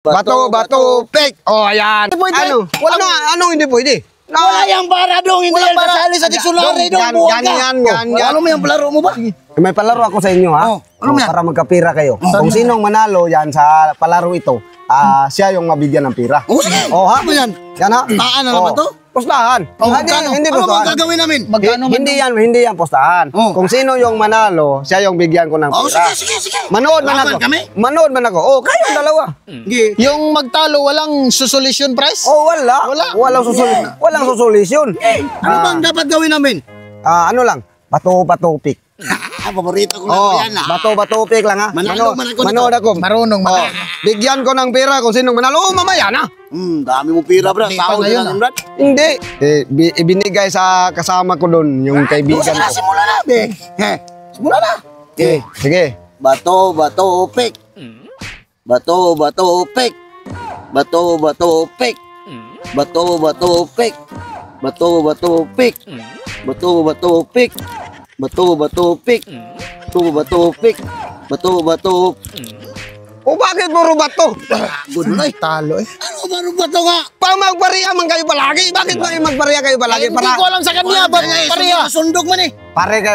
Bato, fake. Oh, ayan. Hindi pwede. Anong hindi pwede? Wala yung para dong, hindi yan kasali sa dictionary dong. Ganyan. Ano mo yung palaro mo ba? May palaro ako sa inyo, ha? Ano yan? Para magkapira kayo. Kung sinong manalo yan sa palaro ito, siya yung mabigyan ng pira. Sige. Oh, ha? Ano yan? Yan, ha? Taan na naman to? Postahan. Hindi Ano postahan. bang gagawin namin? Hindi yan postahan. Kung sino yung manalo, siya yung bigyan ko ng pira. Sige. Manood man ako. Manood man ako. Oh, kayong dalawa. Yung magtalo, walang susolusyon price? Oh, walang susolusyon. Ano bang dapat gawin namin? Ano lang, bato pick. Paborito ko na yan. Bato pick lang, ha? Manood ako. Marunong. Bigyan ko ng pira kung sinong manalo. Oh, mamaya na. Dami mo pira, brad. Sahod na lang, brad. Hindi. Ibinigay sa kasama ko doon, yung kaibigan ko. Simula na, be. Simula na. Sige. Bato, pick. Bato, pick. Bato, pick. Bato, pick. Bato, pick. Bato, pick. Bato, pick. Bato. O bakit puro bato? Good na. Talo eh. Ano ba bato nga? Pa magpariya man kayo palagi. Bakit ba magpariya kayo palagi? Hindi ko alam sa kanya. Ba't pareha? Sundog man eh.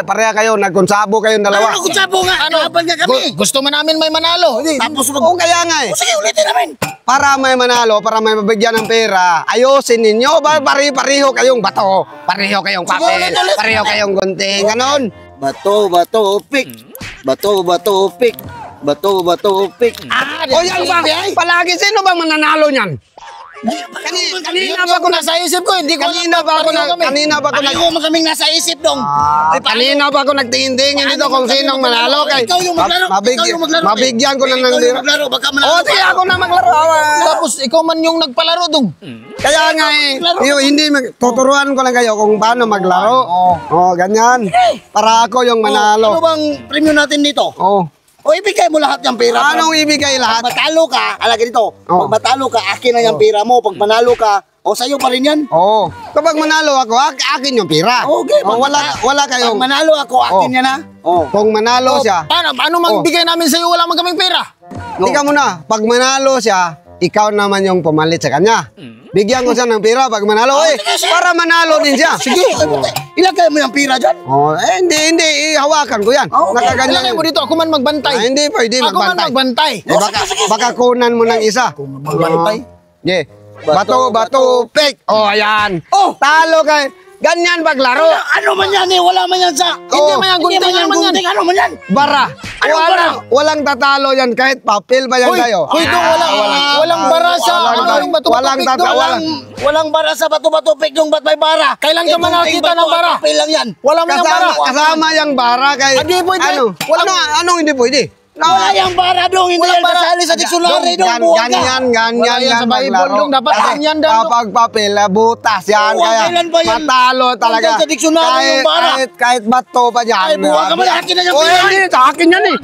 Pareha kayo. Nagkonsabo kayong dalawa. Ano kutsabo nga? Hanapan nga kami. Gusto man namin may manalo. Tapos Oo, kaya nga eh. sige, ulitin namin. Para may manalo, para may mabigyan ng pera, ayusin ninyo. Pareho kayong bato. Pareho kayong papel. Pareho kayong gunting. Ganon. Bato, pick. Bato, pick. Bato, pick. O yan ba? Palagi sino bang mananalo niyan? Kanina ba ko nasa isip ko, hindi ko Kanina ba Pareho mo kaming nasa isip dong. Kanina ba ako nagtingin-tingin dito kung sinong manalo kay Ikaw yung maglaro. mabigyan ko na ng Ikaw yung maglaro. Baka manalo. sige ako na maglaro. Tapos ikaw man yung nagpalaro dong. Kaya nga hindi tuturuan ko lang kayo kung paano maglaro. Ganyan. Para ako yung manalo. Ano bang premyo natin dito? O ibigay mo lahat ng pera. Anong ibigay lahat? Pag matalo ka, alagay dito. Pag matalo ka, akin na yung pera mo. Pag manalo ka, sa'yo pa rin yan. Kapag manalo ako, akin yung pira. Okay. Wala kayong... Pag manalo ako, akin yan ha. Kung manalo siya... Ano magbigay namin sa'yo, wala man kaming pera. Ikaw muna, pag manalo siya, ikaw naman yung pumalit sa kanya. Bigyan ko siya ng pira pag manalo. Para manalo din siya. Sige. Ilagay mo yung pira dyan. Hindi. Hawakan ko yan. Nakaganyan. Ilagay mo dito, ako man magbantay. Hindi pwede Ako man magbantay. Baka kunan mo ng isa. Magbantay. Bato, fake. Ayan. Talo kayo. Ganyan paglaro. Ano man yan eh? Wala man yan sa... Hindi man yan gunting. Ano man yan? Bara. Walang tatalo yan kahit papel pa yan kayo. Hoy, dong, walang bara sa yung bato-bato-pik dong. Walang bara sa bato-bato-pik dong, ba't may bara? Kailan ka man nakita ng bara? Papel lang yan. Wala man yung bara. Kasama yung bara kay... Hindi pwede. Anong hindi pwede? Wala yung bara dong, hindi yan kasali sa dictionary dong. Ganyan sa Bible dong, dapat ganyan dong. Kapag papel, butas yan. Kaya matalo talaga. Sa dictionary yung bara. Kahit bato pa dyan. Ay, buha ka man, akin na yung Hindi, sa akin yan eh.